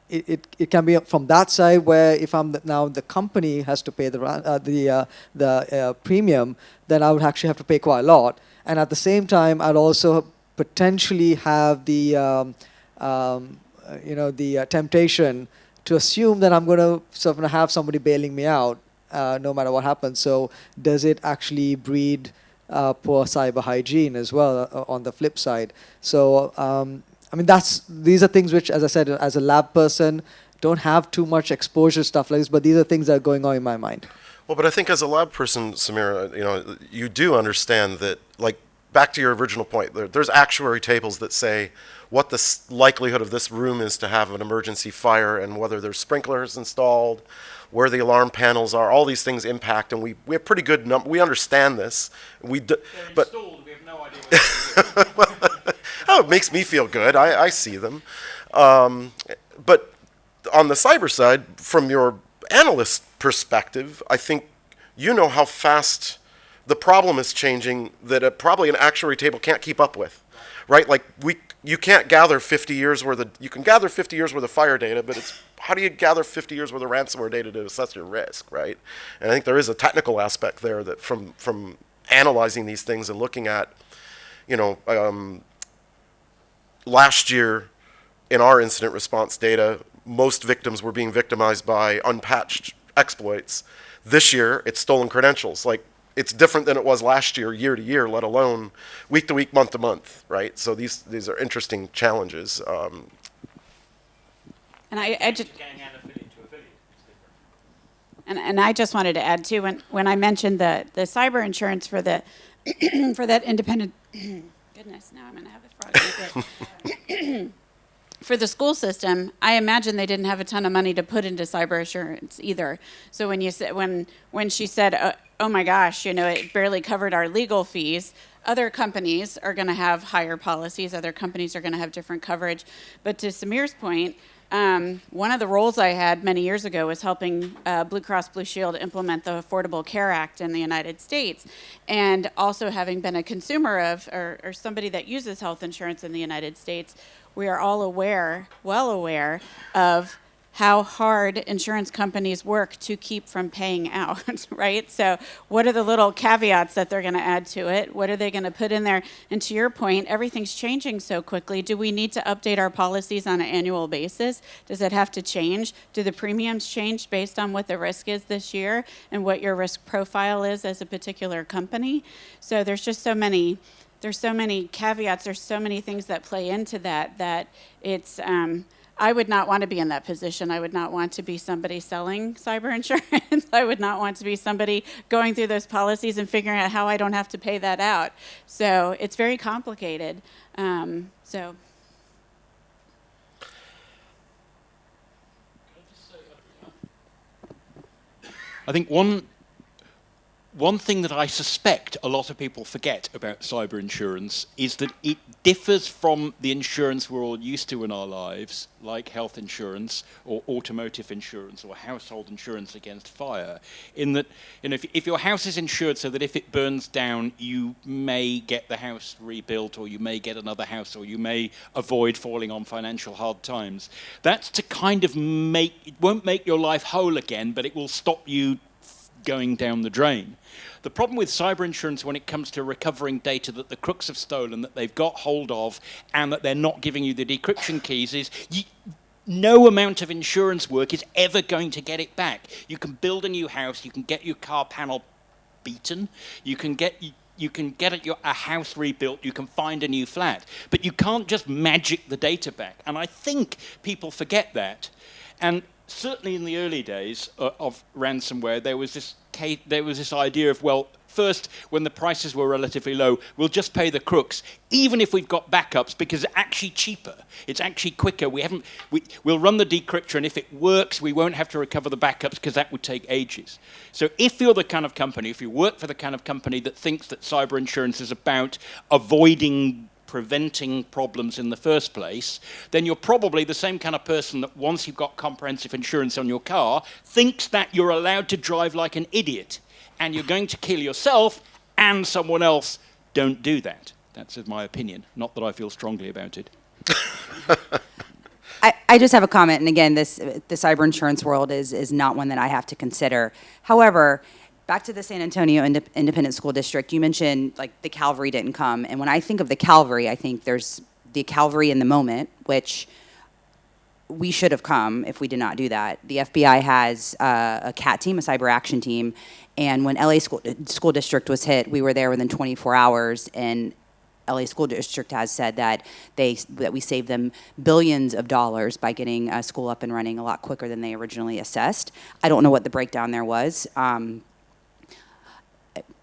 it can be from that side where if I'm now the company has to pay the premium, then I would actually have to pay quite a lot. And at the same time, I'd also potentially have the temptation to assume that I'm going to sort of have somebody bailing me out no matter what happens. So does it actually breed poor cyber hygiene as well on the flip side? So these are things which, as I said, as a lab person, don't have too much exposure to stuff like this, but these are things that are going on in my mind.
Well, but I think as a lab person, Samir, you do understand that, like, back to your original point, there's actuary tables that say what the likelihood of this room is to have an emergency fire and whether there's sprinklers installed, where the alarm panels are. All these things impact, and we have pretty good we understand this.
They're installed, we have no idea what they're doing.
Oh, it makes me feel good. I see them. But on the cyber side, from your analyst perspective, I think you know how fast the problem is changing that probably an actuary table can't keep up with, right? Like you can't gather 50 years worth of, you can gather 50 years worth of fire data, but it's how do you gather 50 years worth of ransomware data to assess your risk, right? And I think there is a technical aspect there that from analyzing these things and looking at, last year in our incident response data, most victims were being victimized by unpatched exploits. This year, it's stolen credentials. Like, it's different than it was last year to year, let alone week to week, month to month, right? So these are interesting challenges.
And I just and I just wanted to add too, when I mentioned the cyber insurance for the for that independent goodness, now I'm gonna have a frog in my throat. For the school system, I imagine they didn't have a ton of money to put into cyber insurance either. So when you said when she said, "Oh my gosh, it barely covered our legal fees," other companies are going to have higher policies. Other companies are going to have different coverage. But to Samir's point, one of the roles I had many years ago was helping Blue Cross Blue Shield implement the Affordable Care Act in the United States, and also having been a consumer of or somebody that uses health insurance in the United States. We are all well aware of how hard insurance companies work to keep from paying out, right? So what are the little caveats that they're going to add to it? What are they going to put in there? And to your point, everything's changing so quickly. Do we need to update our policies on an annual basis? Does it have to change? Do the premiums change based on what the risk is this year and what your risk profile is as a particular company? So there's just so many caveats, there's so many things that play into that it's, I would not want to be in that position. I would not want to be somebody selling cyber insurance. I would not want to be somebody going through those policies and figuring out how I don't have to pay that out. So it's very complicated. So.
I think one thing that I suspect a lot of people forget about cyber insurance is that it differs from the insurance we're all used to in our lives, like health insurance or automotive insurance or household insurance against fire, in that if your house is insured so that if it burns down, you may get the house rebuilt, or you may get another house, or you may avoid falling on financial hard times. That's to kind of it won't make your life whole again, but it will stop you going down the drain. The problem with cyber insurance when it comes to recovering data that the crooks have stolen, that they've got hold of, and that they're not giving you the decryption keys is no amount of insurance work is ever going to get it back. You can build a new house, you can get your car panel beaten, you can get a house rebuilt, you can find a new flat, but you can't just magic the data back. And I think people forget that. And certainly in the early days of ransomware, there was this idea of, well, first, when the prices were relatively low, we'll just pay the crooks, even if we've got backups, because it's actually cheaper. It's actually quicker. We'll run the decryptor, and if it works, we won't have to recover the backups, because that would take ages. So if you're the kind of company, if you work for the kind of company that thinks that cyber insurance is about preventing problems in the first place, then you're probably the same kind of person that once you've got comprehensive insurance on your car, thinks that you're allowed to drive like an idiot, and you're going to kill yourself and someone else. Don't do that. That's my opinion. Not that I feel strongly about it.
I just have a comment, and again, the cyber insurance world is not one that I have to consider. However, back to the San Antonio Independent School District, you mentioned like the cavalry didn't come. And when I think of the cavalry, I think there's the cavalry in the moment, which we should have come if we did not do that. The FBI has a CAT team, a cyber action team. And when LA School District was hit, we were there within 24 hours. And LA School District has said that we saved them billions of dollars by getting school up and running a lot quicker than they originally assessed. I don't know what the breakdown there was.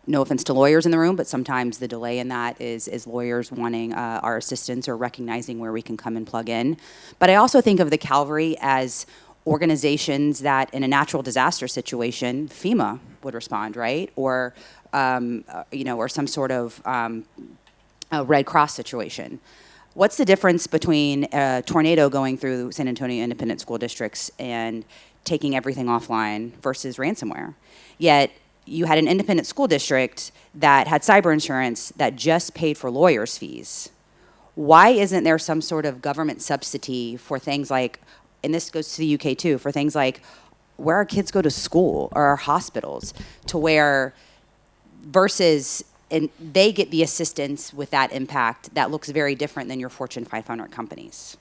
No offense to lawyers in the room, but sometimes the delay in that is lawyers wanting our assistance or recognizing where we can come and plug in. But I also think of the cavalry as organizations that in a natural disaster situation, FEMA would respond, right? Or, or some sort of a Red Cross situation. What's the difference between a tornado going through San Antonio Independent School Districts and taking everything offline versus ransomware? Yet, you had an independent school district that had cyber insurance that just paid for lawyers' fees. Why isn't there some sort of government subsidy for things like, and this goes to the UK too, for things like where our kids go to school or our hospitals, to where versus and they get the assistance with that impact that looks very different than your Fortune 500 companies.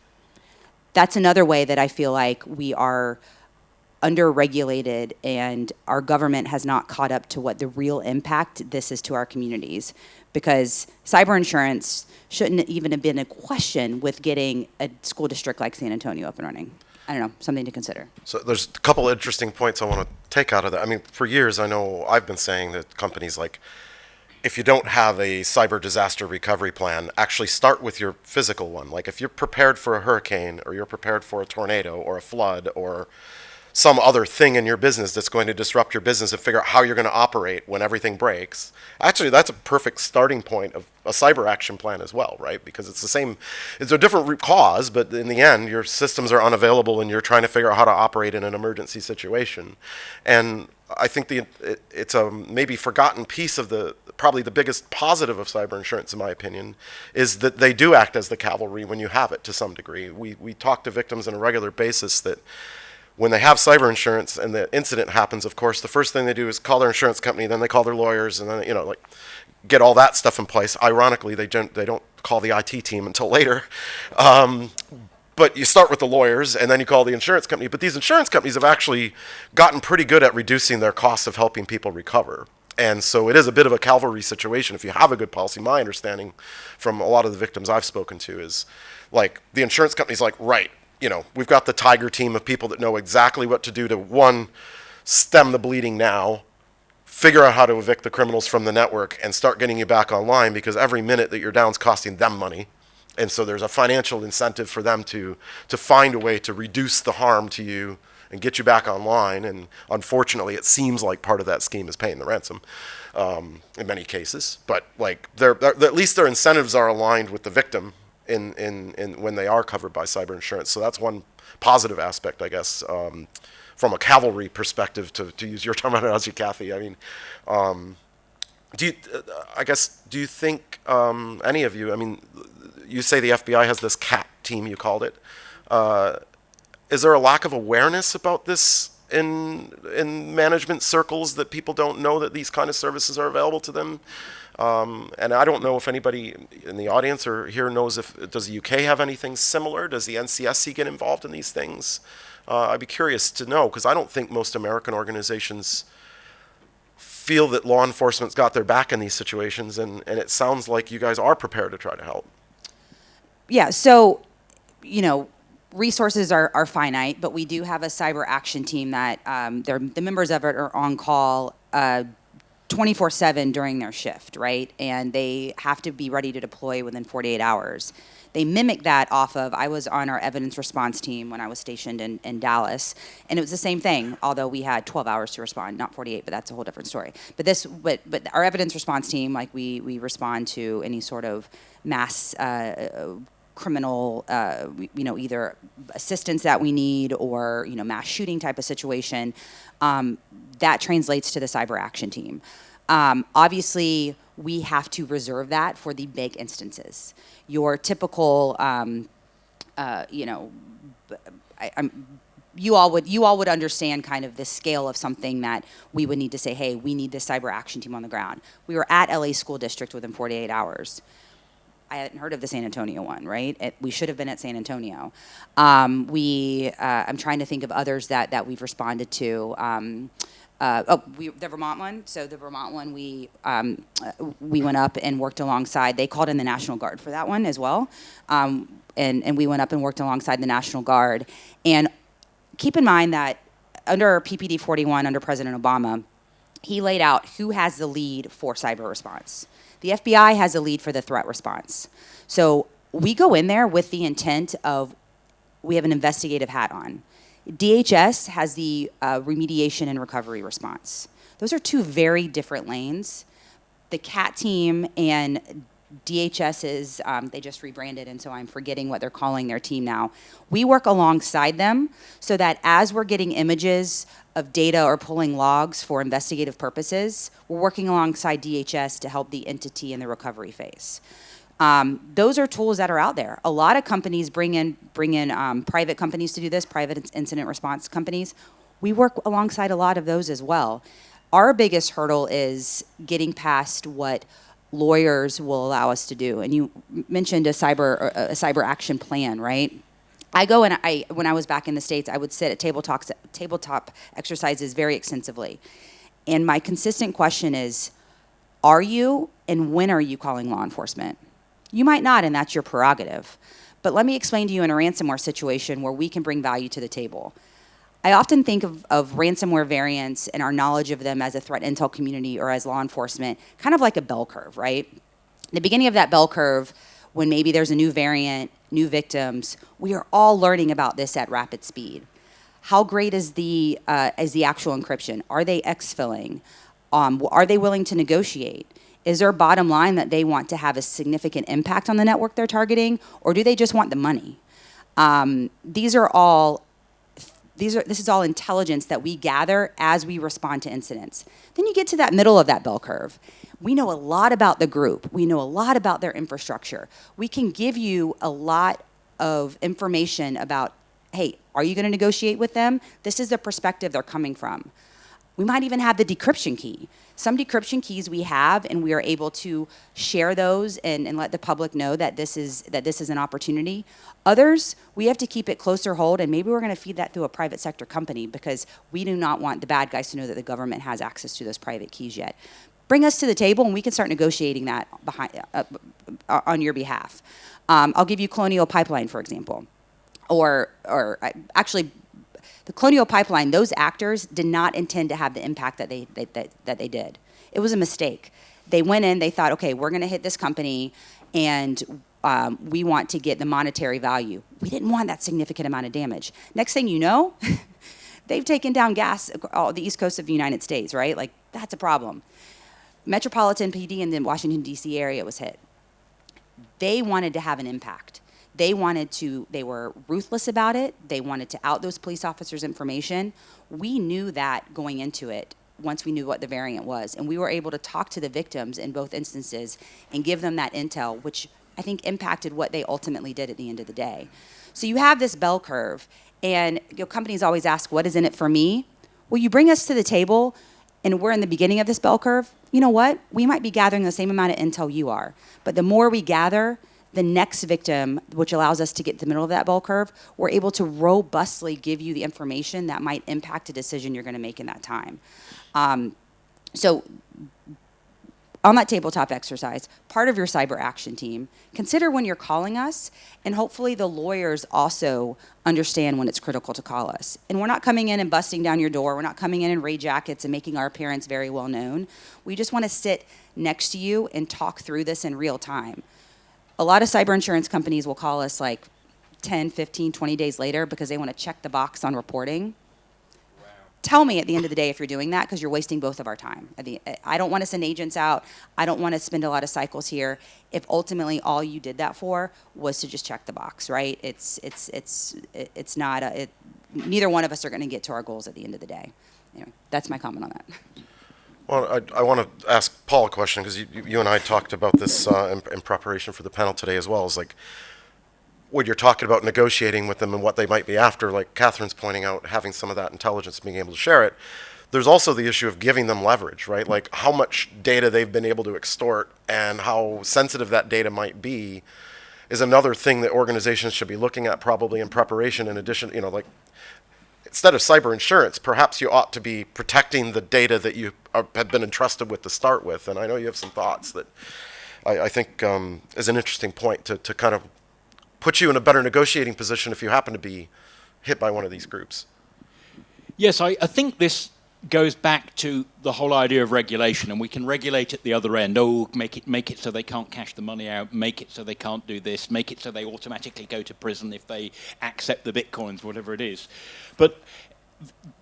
That's another way that I feel like we are under-regulated and our government has not caught up to what the real impact this is to our communities, because cyber insurance shouldn't even have been a question with getting a school district like San Antonio up and running. I don't know, something to consider.
So there's a couple interesting points I want to take out of that. I mean, for years I know I've been saying that companies like if you don't have a cyber disaster recovery plan, actually start with your physical one. Like if you're prepared for a hurricane, or you're prepared for a tornado or a flood or some other thing in your business that's going to disrupt your business, and figure out how you're going to operate when everything breaks. Actually, that's a perfect starting point of a cyber action plan as well, right? Because it's the same, it's a different root cause, but in the end, your systems are unavailable and you're trying to figure out how to operate in an emergency situation. And I think it's a maybe forgotten piece of probably the biggest positive of cyber insurance, in my opinion, is that they do act as the cavalry when you have it to some degree. We talk to victims on a regular basis that when they have cyber insurance and the incident happens, of course, the first thing they do is call their insurance company, then they call their lawyers, and then, like, get all that stuff in place. Ironically, they don't call the IT team until later. But you start with the lawyers, and then you call the insurance company. But these insurance companies have actually gotten pretty good at reducing their costs of helping people recover. And so it is a bit of a cavalry situation if you have a good policy. My understanding from a lot of the victims I've spoken to is, like, the insurance company's like, right, we've got the tiger team of people that know exactly what to do to, one, stem the bleeding now, figure out how to evict the criminals from the network, and start getting you back online, because every minute that you're down is costing them money. And so there's a financial incentive for them to find a way to reduce the harm to you and get you back online. And unfortunately, it seems like part of that scheme is paying the ransom in many cases. But like at least their incentives are aligned with the victim in when they are covered by cyber insurance. So that's one positive aspect, I guess, from a cavalry perspective, to use your terminology, Kathi. I mean, do you think any of you? I mean, you say the FBI has this CAT team, you called it. Is there a lack of awareness about this in management circles, that people don't know that these kind of services are available to them? And I don't know if anybody in the audience or here knows does the UK have anything similar? Does the NCSC get involved in these things? I'd be curious to know, because I don't think most American organizations feel that law enforcement's got their back in these situations, and it sounds like you guys are prepared to try to help.
Yeah, so, resources are finite, but we do have a cyber action team that the members of it are on call 24/7 during their shift, right? And they have to be ready to deploy within 48 hours. They mimic that off of, I was on our evidence response team when I was stationed in Dallas, and it was the same thing, although we had 12 hours to respond, not 48, but that's a whole different story. But our evidence response team, like we respond to any sort of mass criminal, either assistance that we need or, mass shooting type of situation, that translates to the cyber action team. Obviously, we have to reserve that for the big instances. Your typical, you all would understand kind of the scale of something that we would need to say, hey, we need this cyber action team on the ground. We were at LA School District within 48 hours. I hadn't heard of the San Antonio one, right? We should have been at San Antonio. I'm trying to think of others that we've responded to. The Vermont one. So the Vermont one, we went up and worked alongside. They called in the National Guard for that one as well, and we went up and worked alongside the National Guard. And keep in mind that under PPD 41, under President Obama, he laid out who has the lead for cyber response. The FBI has a lead for the threat response. So we go in there with the intent of, we have an investigative hat on. DHS has the remediation and recovery response. Those are two very different lanes. The CAT team and DHS's, they just rebranded, and so I'm forgetting what they're calling their team now. We work alongside them so that as we're getting images of data or pulling logs for investigative purposes, we're working alongside DHS to help the entity in the recovery phase. Those are tools that are out there. A lot of companies bring in private companies to do this, private incident response companies. We work alongside a lot of those as well. Our biggest hurdle is getting past what lawyers will allow us to do. And you mentioned a cyber action plan, right? I go and when I was back in the States, I would sit at tabletop exercises very extensively. And my consistent question is, are you and when are you calling law enforcement? You might not, and that's your prerogative. But let me explain to you in a ransomware situation where we can bring value to the table. I often think of ransomware variants and our knowledge of them as a threat intel community or as law enforcement, kind of like a bell curve, right? The beginning of that bell curve, when maybe there's a new variant, new victims, we are all learning about this at rapid speed. How great is the actual encryption? Are they exfilling? Are they willing to negotiate? Is their bottom line that they want to have a significant impact on the network they're targeting, or do they just want the money? This is all intelligence that we gather as we respond to incidents. Then you get to that middle of that bell curve. We know a lot about the group. We know a lot about their infrastructure. We can give you a lot of information about, hey, are you going to negotiate with them? This is the perspective they're coming from. We might even have the decryption key. Some decryption keys we have, and we are able to share those and let the public know that this is an opportunity. Others, we have to keep it closer hold, and maybe we're going to feed that through a private sector company because we do not want the bad guys to know that the government has access to those private keys yet. Bring us to the table, and we can start negotiating that on your behalf. I'll give you Colonial Pipeline, for example, actually. The Colonial Pipeline, those actors did not intend to have the impact that they did. It was a mistake. They went in, they thought, okay, we're going to hit this company, and we want to get the monetary value. We didn't want that significant amount of damage. Next thing you know, they've taken down gas all the east coast of the United States, right? Like, that's a problem. Metropolitan PD in the Washington, D.C. area was hit. They wanted to have an impact. They were ruthless about it. They wanted to out those police officers' information. We knew that going into it once we knew what the variant was. And we were able to talk to the victims in both instances and give them that intel, which I think impacted what they ultimately did at the end of the day. So you have this bell curve, and companies always ask, what is in it for me? Well, you bring us to the table, and we're in the beginning of this bell curve. You know what? We might be gathering the same amount of intel you are. But the more we gather, the next victim, which allows us to get to the middle of that bell curve, we're able to robustly give you the information that might impact a decision you're going to make in that time. So on that tabletop exercise, part of your cyber action team, consider when you're calling us, and hopefully the lawyers also understand when it's critical to call us. And we're not coming in and busting down your door. We're not coming in raid jackets and making our appearance very well known. We just want to sit next to you and talk through this in real time. A lot of cyber insurance companies will call us like 10, 15, 20 days later because they want to check the box on reporting. Wow. Tell me at the end of the day if you're doing that, because you're wasting both of our time. I don't want to send agents out. I don't want to spend a lot of cycles here if ultimately all you did that for was to just check the box, right? It's not neither one of us are going to get to our goals at the end of the day. Anyway, that's my comment on that.
Well, I want to ask Paul a question, because you and I talked about this in preparation for the panel today as well. Is like, when you're talking about negotiating with them and what they might be after, like Kathryn's pointing out, having some of that intelligence, being able to share it, there's also the issue of giving them leverage, right? Like how much data they've been able to extort and how sensitive that data might be is another thing that organizations should be looking at probably in preparation. In addition, like, instead of cyber insurance, perhaps you ought to be protecting the data that you have been entrusted with to start with. And I know you have some thoughts that I think is an interesting point to kind of put you in a better negotiating position if you happen to be hit by one of these groups.
Yes, I think this goes back to the whole idea of regulation, and we can regulate at the other end. Oh, make it so they can't cash the money out, make it so they can't do this, make it so they automatically go to prison if they accept the bitcoins, whatever it is. But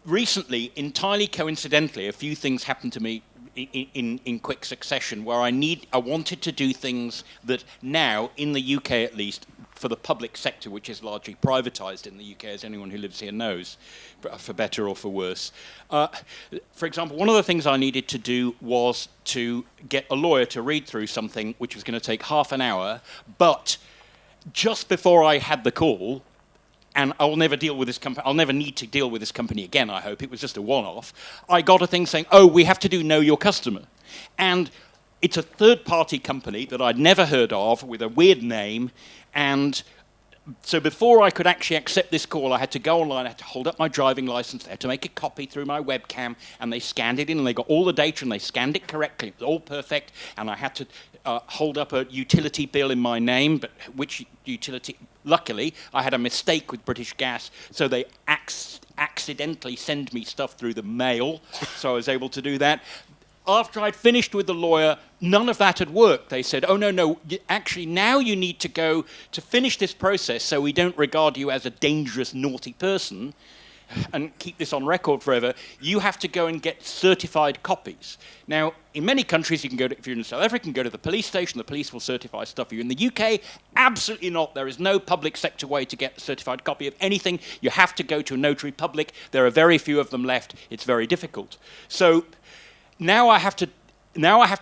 recently, entirely coincidentally, a few things happened to me in quick succession where I wanted to do things that now, in the UK at least, for the public sector, which is largely privatized in the UK, as anyone who lives here knows, for better or for worse. For example, one of the things I needed to do was to get a lawyer to read through something which was going to take half an hour, but just before I had the call, and I'll never deal with this company, I'll never need to deal with this company again, I hope, it was just a one-off, I got a thing saying, oh, we have to do Know Your Customer. And it's a third-party company that I'd never heard of with a weird name, and so before I could actually accept this call, I had to go online, I had to hold up my driving license, I had to make a copy through my webcam, and they scanned it in, and they got all the data, and they scanned it correctly, it was all perfect, and I had to hold up a utility bill in my name, but which utility? Luckily, I had a mistake with British Gas, so they accidentally send me stuff through the mail, so I was able to do that. After I'd finished with the lawyer, none of that had worked. They said, oh, no, actually now you need to go to finish this process so we don't regard you as a dangerous, naughty person and keep this on record forever. You have to go and get certified copies. Now, in many countries, you can go to, if you're in South Africa, you can go to the police station, the police will certify stuff for you. In the UK, absolutely not. There is no public sector way to get a certified copy of anything. You have to go to a notary public. There are very few of them left. It's very difficult. So now I have to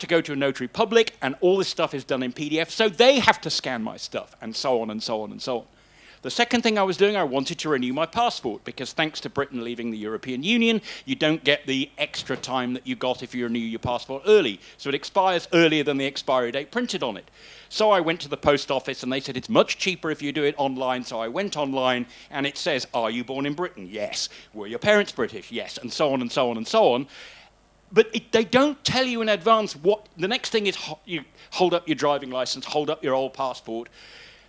go to a notary public, and all this stuff is done in PDF, so they have to scan my stuff, and so on and so on and so on. The second thing I was doing, I wanted to renew my passport, because thanks to Britain leaving the European Union, you don't get the extra time that you got if you renew your passport early. So it expires earlier than the expiry date printed on it. So I went to the post office, and they said it's much cheaper if you do it online. So I went online, and it says, are you born in Britain? Yes. Were your parents British? Yes. And so on and so on and so on. But they don't tell you in advance what the next thing is. You hold up your driving license, hold up your old passport.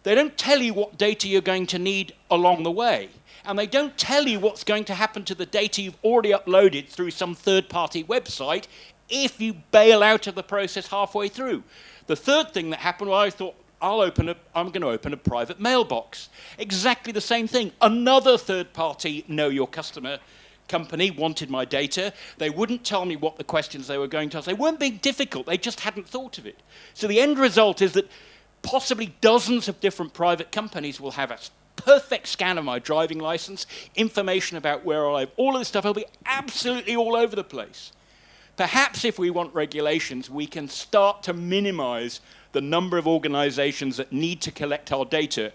They don't tell you what data you're going to need along the way. And they don't tell you what's going to happen to the data you've already uploaded through some third-party website if you bail out of the process halfway through. The third thing that happened, well, I thought, I'm going to open a private mailbox. Exactly the same thing. Another third-party know your customer company wanted my data. They wouldn't tell me what the questions they were going to ask. They weren't being difficult. They just hadn't thought of it. So the end result is that possibly dozens of different private companies will have a perfect scan of my driving license, information about where I live, all of this stuff will be absolutely all over the place. Perhaps if we want regulations, we can start to minimize the number of organizations that need to collect our data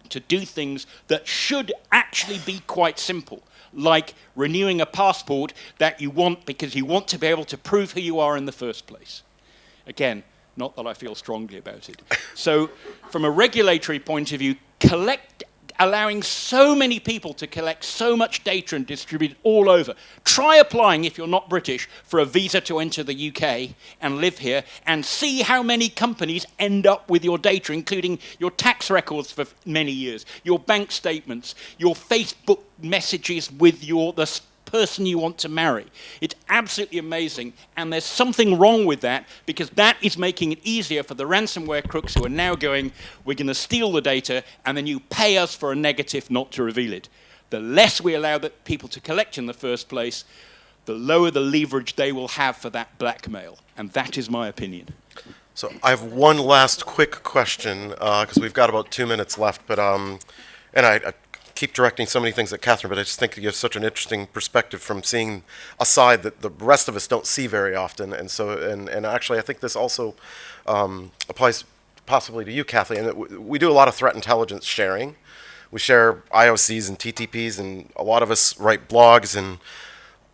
to do things that should actually be quite simple, like renewing a passport that you want because you want to be able to prove who you are in the first place. Again, not that I feel strongly about it. So from a regulatory point of view, allowing so many people to collect so much data and distribute it all over. Try applying, if you're not British, for a visa to enter the UK and live here, and see how many companies end up with your data, including your tax records for many years, your bank statements, your Facebook messages with the person you want to marry. It's absolutely amazing, and there's something wrong with that, because that is making it easier for the ransomware crooks who are now going, we're going to steal the data, and then you pay us for a negative not to reveal it. The less we allow the people to collect in the first place, the lower the leverage they will have for that blackmail, and that is my opinion.
So I have one last quick question, because we've got about 2 minutes left, but and I keep directing so many things at Kathryn, but I just think you have such an interesting perspective from seeing a side that the rest of us don't see very often. And so, and actually, I think this also applies possibly to you, Kathi. And we do a lot of threat intelligence sharing. We share IOCs and TTPs, and a lot of us write blogs, and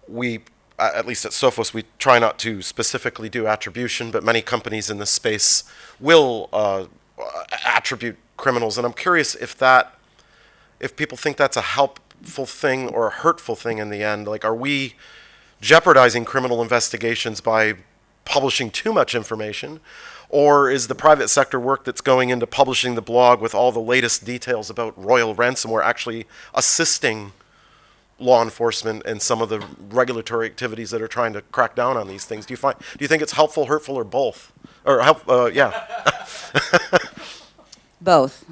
we, at least at Sophos, we try not to specifically do attribution, but many companies in this space will attribute criminals. And I'm curious if people think that's a helpful thing or a hurtful thing in the end. Like, are we jeopardizing criminal investigations by publishing too much information? Or is the private sector work that's going into publishing the blog with all the latest details about royal ransomware actually assisting law enforcement and some of the regulatory activities that are trying to crack down on these things? Do you think it's helpful, hurtful, or both? Or
Both.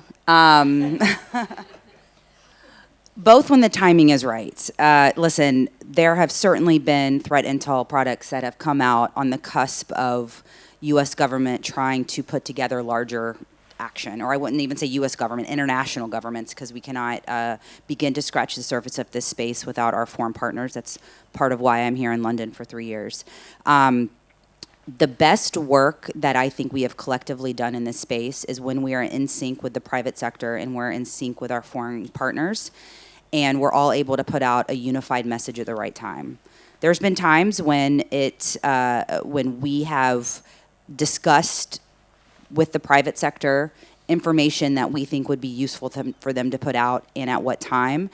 Both when the timing is right. Listen, there have certainly been threat intel products that have come out on the cusp of U.S. government trying to put together larger action, or I wouldn't even say U.S. government, international governments, because we cannot begin to scratch the surface of this space without our foreign partners. That's part of why I'm here in London for 3 years. The best work that I think we have collectively done in this space is when we are in sync with the private sector and we're in sync with our foreign partners, and we're all able to put out a unified message at the right time. There's been times when when we have discussed with the private sector information that we think would be useful for them to put out and at what time,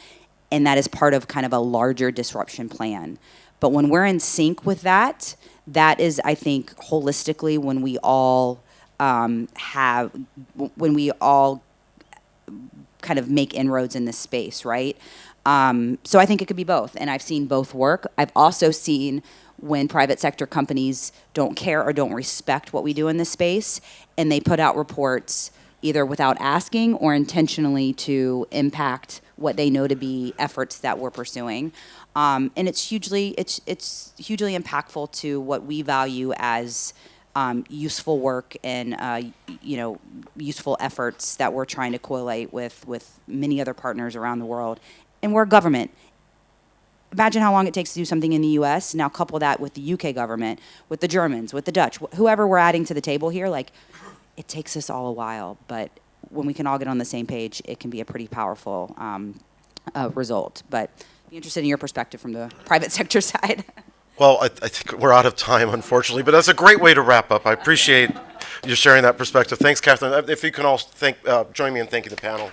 and that is part of kind of a larger disruption plan. But when we're in sync with that, that is, I think, holistically when we all kind of make inroads in this space, right? So I think it could be both, and I've seen both work. I've also seen when private sector companies don't care or don't respect what we do in this space, and they put out reports either without asking or intentionally to impact what they know to be efforts that we're pursuing. And it's hugely impactful to what we value as useful work and useful efforts that we're trying to correlate with many other partners around the world. And we're a government. Imagine how long it takes to do something in the U.S. Now couple that with the U.K. government, with the Germans, with the Dutch, whoever we're adding to the table here. Like, it takes us all a while, but when we can all get on the same page, it can be a pretty powerful result. But be interested in your perspective from the private sector side.
Well, I think we're out of time, unfortunately, but that's a great way to wrap up. I appreciate you sharing that perspective. Thanks, Kathryn. If you can all join me in thanking the panel.